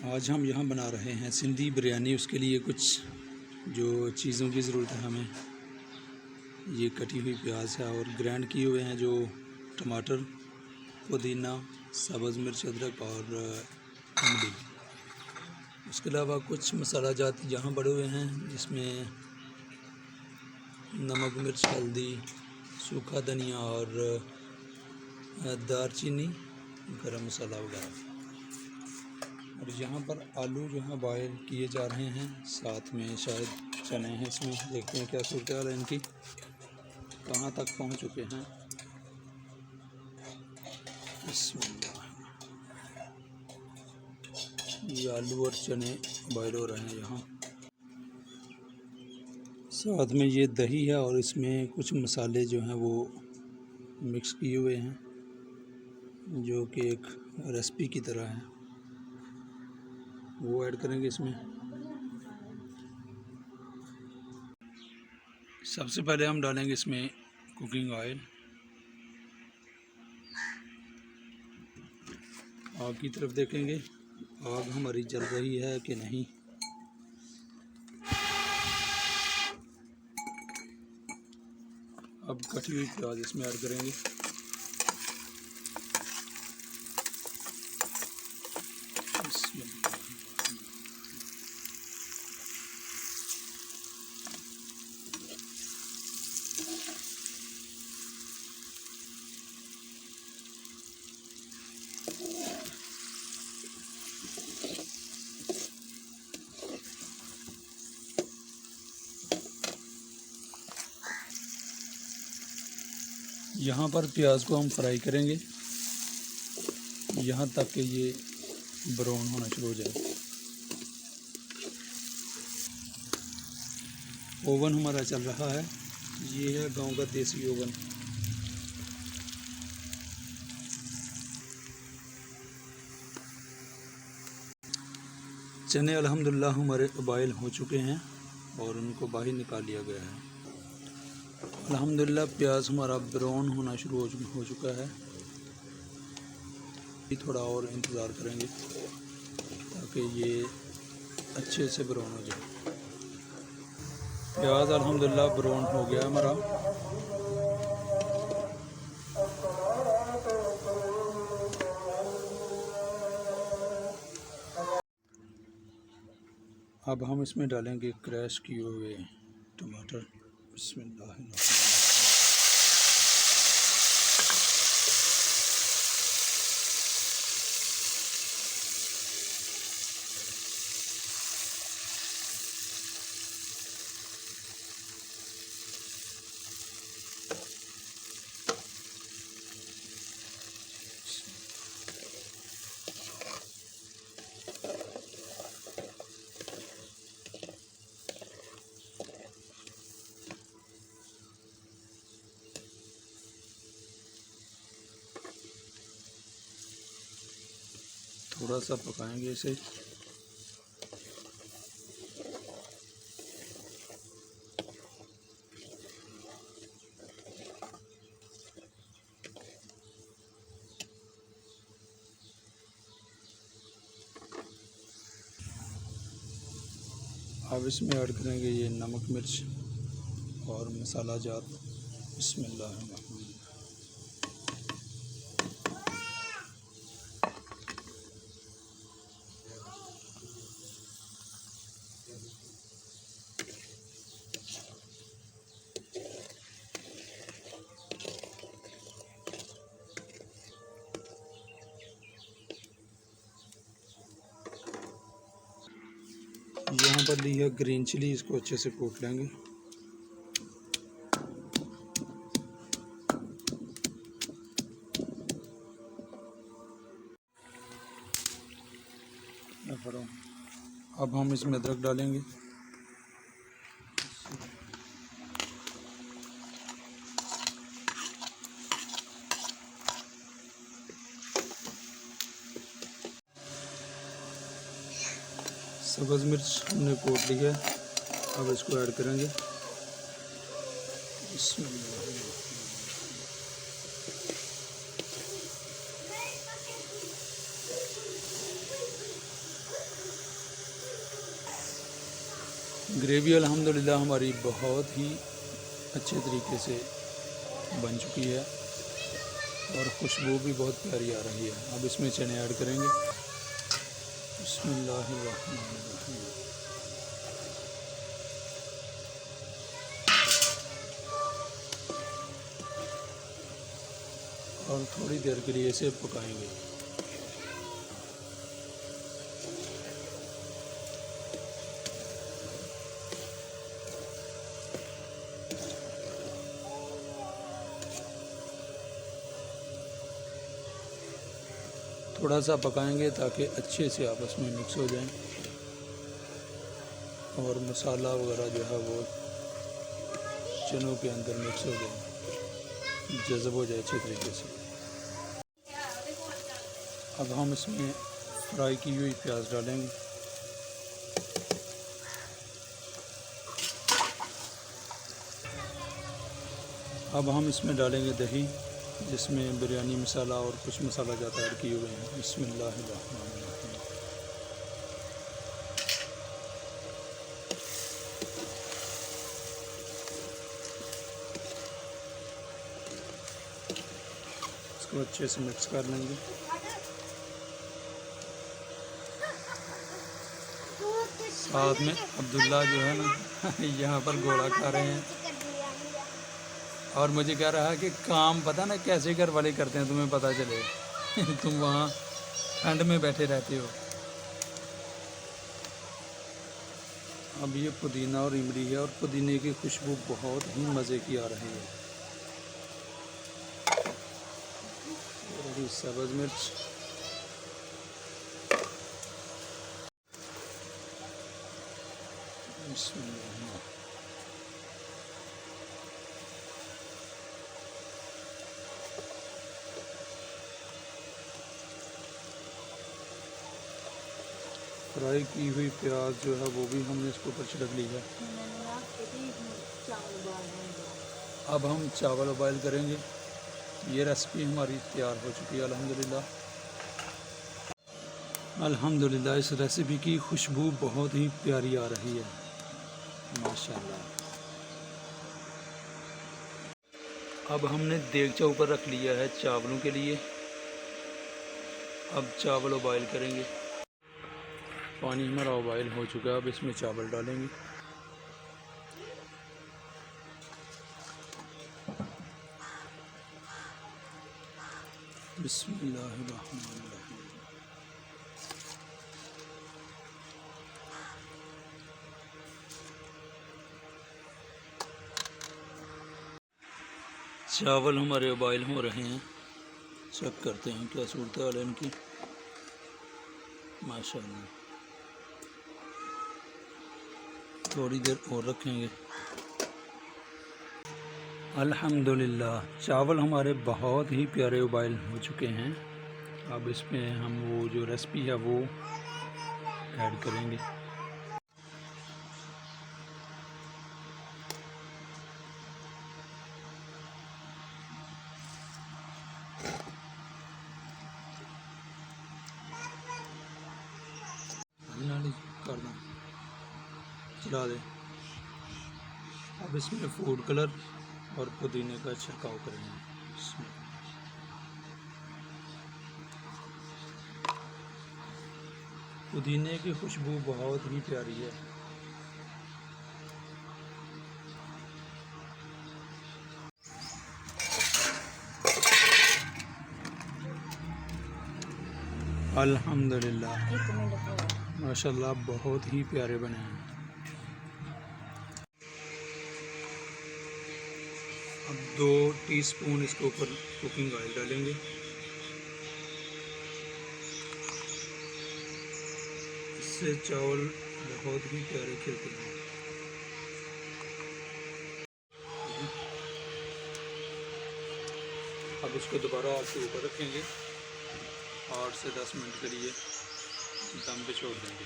आज हम यहाँ बना रहे हैं सिंधी बिरयानी। उसके लिए कुछ जो चीज़ों की ज़रूरत है हमें, ये कटी हुई प्याज है और ग्राइंड किए हुए हैं जो टमाटर, पुदीना, सब्ज़ मिर्च, अदरक और इमली। उसके अलावा कुछ मसाला जात यहाँ पड़े हुए हैं जिसमें नमक, मिर्च, हल्दी, सूखा धनिया और दालचीनी, गरम मसाला वगैरह। और यहाँ पर आलू जो हैं बॉयल किए जा रहे हैं, साथ में शायद चने हैं इसमें। देखते हैं क्या सूरत हाल है इनकी, कहाँ तक पहुँच चुके हैं। ये आलू और चने बॉयल हो रहे हैं यहाँ। साथ में ये दही है और इसमें कुछ मसाले जो हैं वो मिक्स किए हुए हैं, जो कि एक रेसिपी की तरह है, वो ऐड करेंगे इसमें। सबसे पहले हम डालेंगे इसमें कुकिंग ऑयल। आग की तरफ देखेंगे, आग हमारी जल रही है कि नहीं। अब कटी हुई प्याज इसमें ऐड करेंगे। यहाँ पर प्याज को हम फ्राई करेंगे यहाँ तक कि ये ब्राउन होना शुरू हो जाए। ओवन हमारा चल रहा है, ये है गांव का देसी ओवन। चने अल्हम्दुलिल्लाह हमारे बॉयल हो चुके हैं और उनको बाहर निकाल लिया गया है। अल्हम्दुलिल्लाह प्याज हमारा ब्राउन होना शुरू हो चुका है। थोड़ा और इंतज़ार करेंगे ताकि ये अच्छे से ब्राउन हो जाए। प्याज अल्हम्दुलिल्लाह ब्राउन हो गया हमारा। अब हम इसमें डालेंगे क्रश किए हुए टमाटर। बिस्मिल्लाह। थोड़ा सा पकाएंगे इसे। अब इसमें ऐड करेंगे ये नमक, मिर्च और मसाला जात। बिस्मिल्लाह। यहाँ पर ली है ग्रीन चिली, इसको अच्छे से कूट लेंगे। अब हम इसमें अदरक डालेंगे। सब्ज़ मिर्च हमने कूट ली है, अब इसको ऐड करेंगे। ग्रेवी अल्हम्दुलिल्लाह हमारी बहुत ही अच्छे तरीके से बन चुकी है और खुशबू भी बहुत प्यारी आ रही है। अब इसमें चने ऐड करेंगे। बिस्मिल्लाहिर्रहमानिर्रहीम। और थोड़ी देर के लिए इसे पकाएंगे। थोड़ा सा पकाएंगे ताकि अच्छे से आपस में मिक्स हो जाएं और मसाला वगैरह जो है वो चनों के अंदर मिक्स हो जाए, जज़ब हो जाए अच्छे तरीके से। अब हम इसमें फ्राई की हुई प्याज डालेंगे। अब हम इसमें डालेंगे दही, जिसमें बिरयानी मसाला और कुछ मसाला ज़्यादा ऐड किए हुए हैं। बिस्मिल्लाहिर्रहमानिर्रहीम। इसको अच्छे से मिक्स कर लेंगे। साथ में अब्दुल्ला जो है ना यहाँ पर गोला खा रहे हैं और मुझे कह रहा है कि काम पता ना कैसे घर वाले करते हैं, तुम्हें पता चले तुम वहाँ ठंड में बैठे रहते हो। अब ये पुदीना और इमली है और पुदीने की खुशबू बहुत ही मज़े की आ रही है। और सब्ज़ मिर्च, फ्राई की हुई प्याज जो है वो भी हमने इसके ऊपर छिड़क ली है। अब हम चावल उबाइल करेंगे। ये रेसिपी हमारी तैयार हो चुकी है अल्हम्दुलिल्लाह। अल्हम्दुलिल्लाह इस रेसिपी की खुशबू बहुत ही प्यारी आ रही है माशाल्लाह। अब हमने देगचा ऊपर रख लिया है चावलों के लिए। अब चावल उबाइल करेंगे। पानी हमारा उबाइल हो चुका है। अब इसमें चावल डालेंगे। बिस्मिल्लाहिर्रहमानिर्रहीम। चावल हमारे उबाइल हो रहे हैं। चेक करते हैं क्या सूरत हाल है इनकी। माशाल्लाह थोड़ी देर और रखेंगे। अल्हम्दुलिल्लाह चावल हमारे बहुत ही प्यारे उबाइल हो चुके हैं। अब इसमें हम वो जो रेसिपी है वो ऐड करेंगे। करना चला दे। अब इसमें फूड कलर और पुदीने का छिड़काव करेंगे। इसमें पुदीने की खुशबू बहुत ही प्यारी है। अल्हम्दुलिल्लाह माशाल्लाह बहुत ही प्यारे बने हैं। अब 2 टीस्पून इसके ऊपर कुकिंग ऑयल डालेंगे। इससे चावल बहुत ही प्यारे खिलते हैं। अब इसको दोबारा आग के ऊपर रखेंगे। 8 से 10 मिनट के लिए दम पे छोड़ देंगे।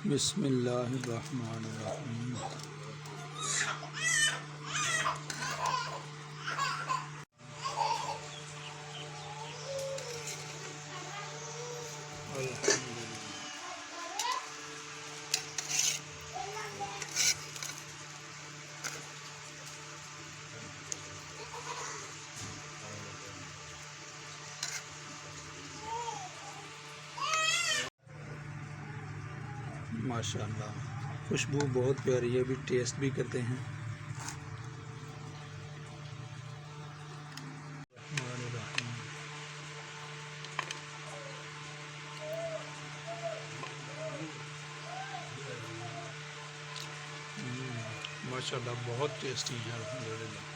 बिस्मिल्लाहिर्रहमानिर्रहीम। माशाअल्लाह, खुशबू बहुत प्यारी है। अभी टेस्ट भी करते हैं। माशाअल्लाह बहुत टेस्टी है अल्हम्दुलिल्लाह।